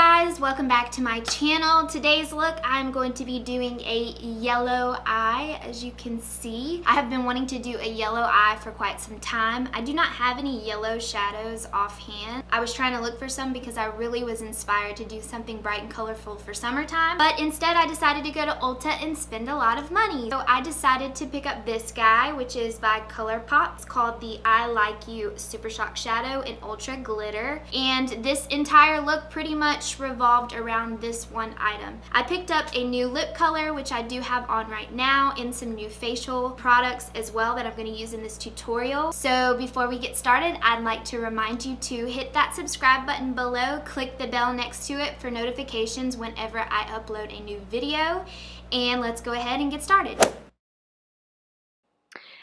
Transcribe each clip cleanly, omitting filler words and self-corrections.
guys, welcome back to my channel. Today's look, I'm going to be doing a yellow eye. As you can see, I have been wanting to do a yellow eye for quite some time. I do not have any yellow shadows offhand. I was trying to look for some because I really was inspired to do something bright and colorful for summertime, but instead I decided to go to Ulta and spend a lot of money. So I decided to pick up this guy, which is by ColourPop. It's called the I Like You Super Shock Shadow in Ultra Glitter, and this entire look pretty much revolved around this one item. I picked up a new lip color, which I do have on right now, and some new facial products as well that I'm going to use in this tutorial. So before we get started, I'd like to remind you to hit that subscribe button below, click the bell next to it for notifications whenever I upload a new video, and let's go ahead and get started.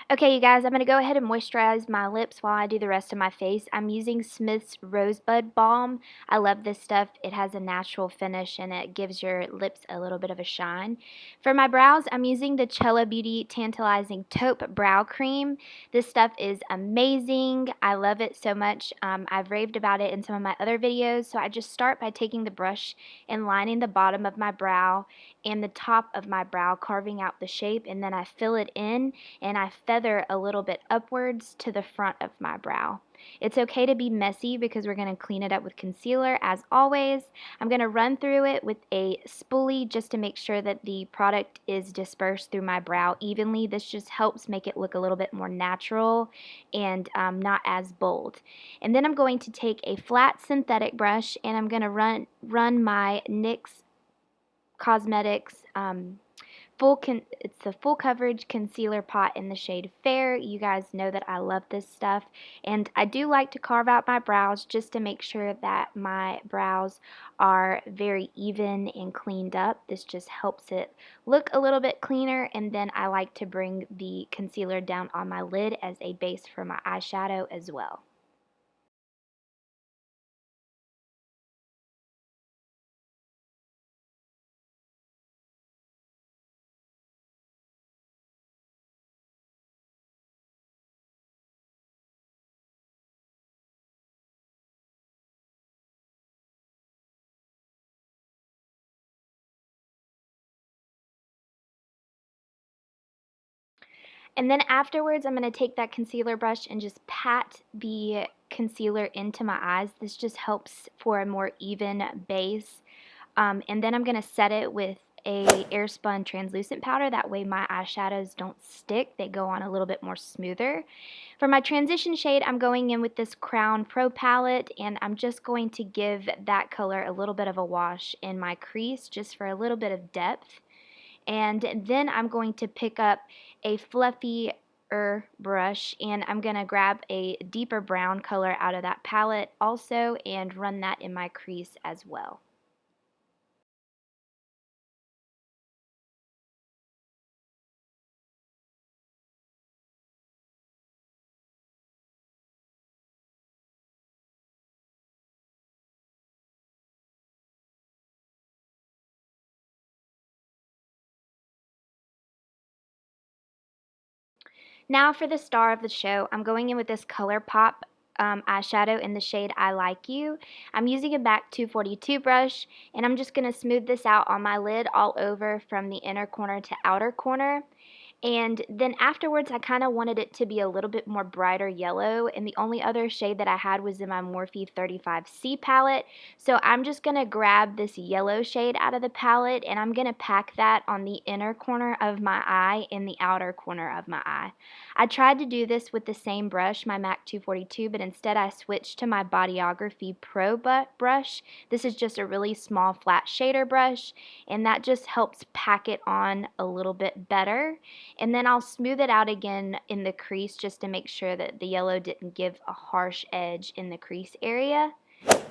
Okay, you guys, I'm going to go ahead and moisturize my lips while I do the rest of my face. I'm using Smith's Rosebud Balm. I love this stuff. It has a natural finish and it gives your lips a little bit of a shine. For my brows, I'm using the Chella Tantalizing Taupe Brow Cream. This stuff is amazing. I love it so much. I've raved about it in some of my other videos. So I just start by taking the brush and lining the bottom of my brow and the top of my brow, carving out the shape, and then I fill it in and I feather a little bit upwards to the front of my brow. It's okay to be messy because we're going to clean it up with concealer as always. I'm going to run through it with a spoolie just to make sure that the product is dispersed through my brow evenly. This just helps make it look a little bit more natural and not as bold. And then I'm going to take a flat synthetic brush and I'm going to run my NYX Cosmetics it's the full coverage concealer pot in the shade Fair. You guys know that I love this stuff, and I do like to carve out my brows just to make sure that my brows are very even and cleaned up. This just helps it look a little bit cleaner, and then I like to bring the concealer down on my lid as a base for my eyeshadow as well. And then afterwards, I'm going to take that concealer brush and just pat the concealer into my eyes. This just helps for a more even base. And then I'm going to set it with a Airspun translucent powder. That way my eyeshadows don't stick. They go on a little bit more smoother. For my transition shade, I'm going in with this Crown Pro palette, and I'm just going to give that color a little bit of a wash in my crease just for a little bit of depth. And then I'm going to pick up a fluffy brush and I'm going to grab a deeper brown color out of that palette also and run that in my crease as well. Now for the star of the show, I'm going in with this ColourPop eyeshadow in the shade I Like You. I'm using a MAC 242 brush, and I'm just going to smooth this out on my lid all over from the inner corner to outer corner. And then afterwards, I kind of wanted it to be a little bit more brighter yellow, and the only other shade that I had was in my Morphe 35C palette. So I'm just going to grab this yellow shade out of the palette, and I'm going to pack that on the inner corner of my eye and the outer corner of my eye. I tried to do this with the same brush, my MAC 242, but instead I switched to my Bodyography Pro brush. This is just a really small flat shader brush, and that just helps pack it on a little bit better. And then I'll smooth it out again in the crease just to make sure that the yellow didn't give a harsh edge in the crease area.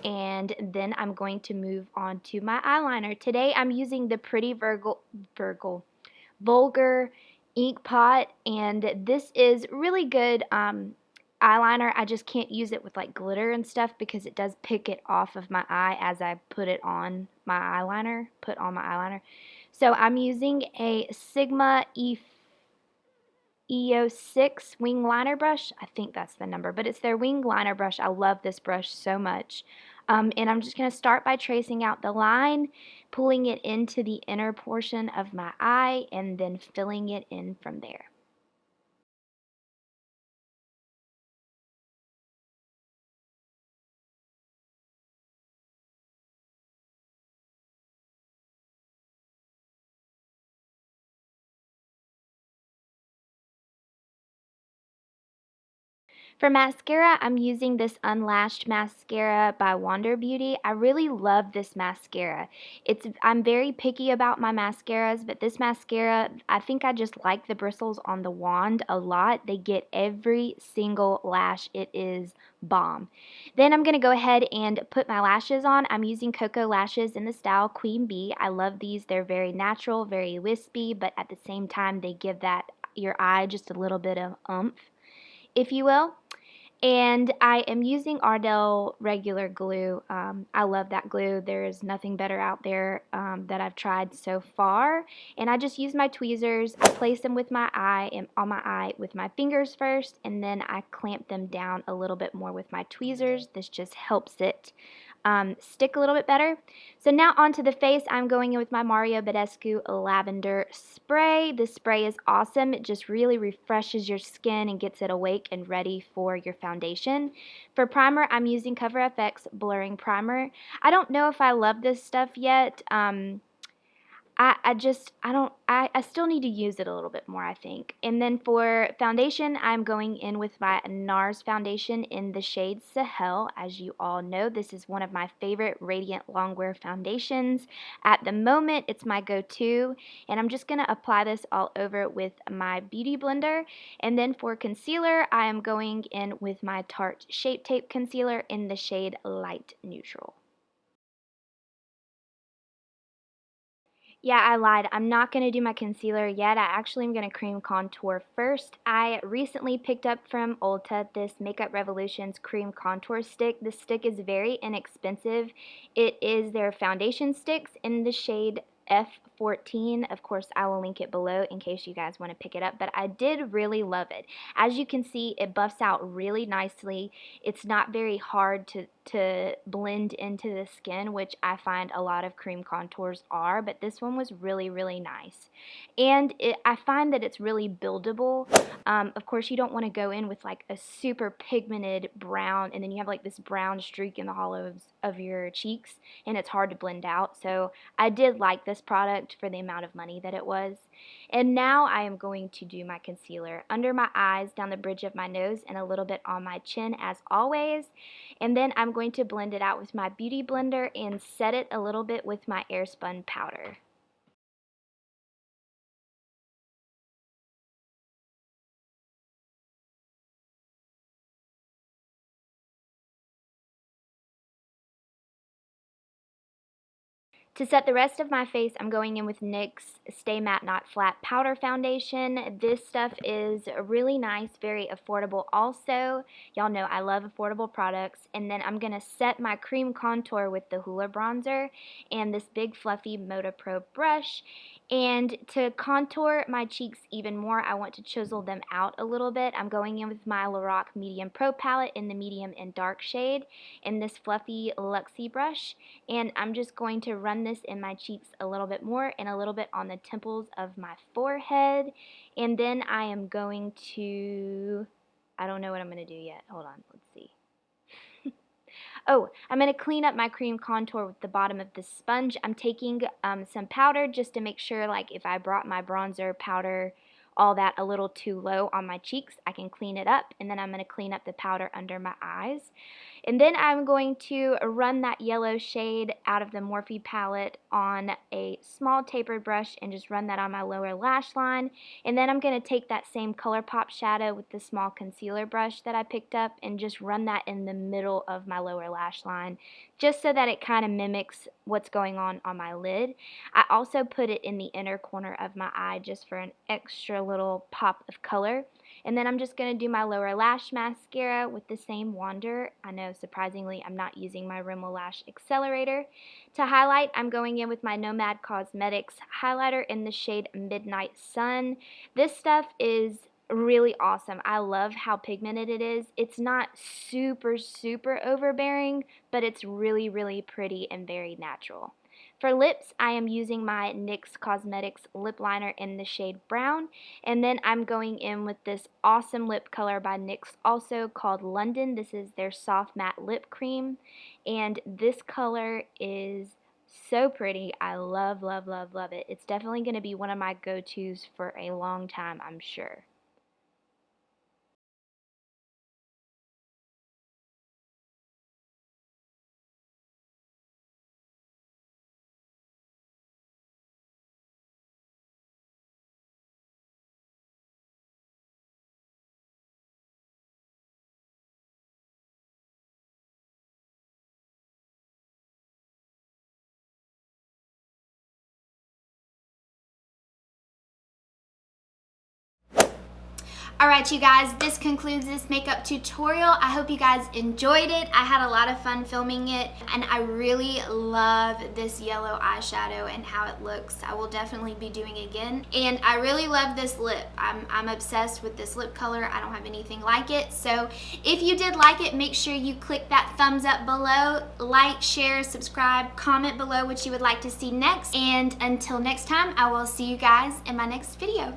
And then I'm going to move on to my eyeliner. Today I'm using the Pretty Vulgar ink pot, and this is really good eyeliner. I just can't use it with like glitter and stuff because it does pick it off of my eye as I put on my eyeliner. So I'm using a Sigma EO6 wing liner brush. I think that's the number, but it's their wing liner brush. I love this brush so much. And I'm just going to start by tracing out the line, pulling it into the inner portion of my eye, and then filling it in from there. For mascara, I'm using this Unlashed mascara by Wander Beauty. I really love this mascara. I'm very picky about my mascaras, but this mascara, I think I just like the bristles on the wand a lot. They get every single lash. It is bomb. Then I'm going to go ahead and put my lashes on. I'm using Koko lashes in the style Queen Bee. I love these. They're very natural, very wispy, but at the same time, they give that your eye just a little bit of oomph, if you will. And I am using Ardell regular glue. I love that glue. There is nothing better out there that I've tried so far. And I just use my tweezers. I place them with my eye and on my eye with my fingers first, and then I clamp them down a little bit more with my tweezers. This just helps it stick a little bit better. So now onto the face, I'm going in with my Mario Badescu Lavender Spray. This spray is awesome. It just really refreshes your skin and gets it awake and ready for your foundation. For primer, I'm using Cover FX Blurring Primer. I don't know if I love this stuff yet. I still need to use it a little bit more, I think. And then for foundation, I'm going in with my NARS foundation in the shade Sahel. As you all know, this is one of my favorite Radiant Longwear foundations. At the moment, it's my go-to, and I'm just going to apply this all over with my Beauty Blender. And then for concealer, I am going in with my Tarte Shape Tape Concealer in the shade Light Neutral. Yeah, I lied. I'm not going to do my concealer yet. I actually am going to cream contour first. I recently picked up from Ulta this Makeup Revolution's cream contour stick. This stick is very inexpensive. It is their foundation sticks in the shade F14. Of course, I will link it below in case you guys want to pick it up, but I did really love it. As you can see, it buffs out really nicely. It's not very hard to blend into the skin, which I find a lot of cream contours are, but this one was really, really nice. And I find that it's really buildable. Of course, you don't want to go in with like a super pigmented brown, and then you have like this brown streak in the hollows of your cheeks, and it's hard to blend out. So I did like this product for the amount of money that it was. And now I am going to do my concealer under my eyes, down the bridge of my nose, and a little bit on my chin as always. And then I'm going to blend it out with my Beauty Blender and set it a little bit with my Airspun powder. To set the rest of my face, I'm going in with NYX's Stay Matte Not Flat Powder Foundation. This stuff is really nice, very affordable also. Y'all know I love affordable products. And then I'm going to set my cream contour with the Hoola bronzer and this big fluffy Moda Pro brush. And to contour my cheeks even more, I want to chisel them out a little bit. I'm going in with my Lorac Medium Pro palette in the medium and dark shade and this fluffy Luxie brush. And I'm just going to run this in my cheeks a little bit more and a little bit on the temples of my forehead. And then I am going to, I don't know what I'm going to do yet. Hold on, let's see. Oh, I'm going to clean up my cream contour with the bottom of the sponge. I'm taking some powder just to make sure, like, if I brought my bronzer powder, all that a little too low on my cheeks, I can clean it up. And then I'm going to clean up the powder under my eyes. And then I'm going to run that yellow shade out of the Morphe palette on a small tapered brush and just run that on my lower lash line. And then I'm going to take that same ColourPop shadow with the small concealer brush that I picked up and just run that in the middle of my lower lash line, just so that it kind of mimics what's going on my lid. I also put it in the inner corner of my eye just for an extra little pop of color. And then I'm just going to do my lower lash mascara with the same Wander. I know, surprisingly, I'm not using my Rimmel Lash Accelerator. To highlight, I'm going in with my Nomad Cosmetics highlighter in the shade Midnight Sun. This stuff is really awesome. I love how pigmented it is. It's not super, super overbearing, but it's really, really pretty and very natural. For lips, I am using my NYX Cosmetics lip liner in the shade Brown, and then I'm going in with this awesome lip color by NYX also called London. This is their soft matte lip cream, and this color is so pretty. I love, love, love, love it. It's definitely going to be one of my go-tos for a long time, I'm sure. Alright you guys, this concludes this makeup tutorial. I hope you guys enjoyed it. I had a lot of fun filming it, and I really love this yellow eyeshadow and how it looks. I will definitely be doing it again. And I really love this lip. I'm obsessed with this lip color. I don't have anything like it. So if you did like it, make sure you click that thumbs up below. Like, share, subscribe, comment below what you would like to see next. And until next time, I will see you guys in my next video.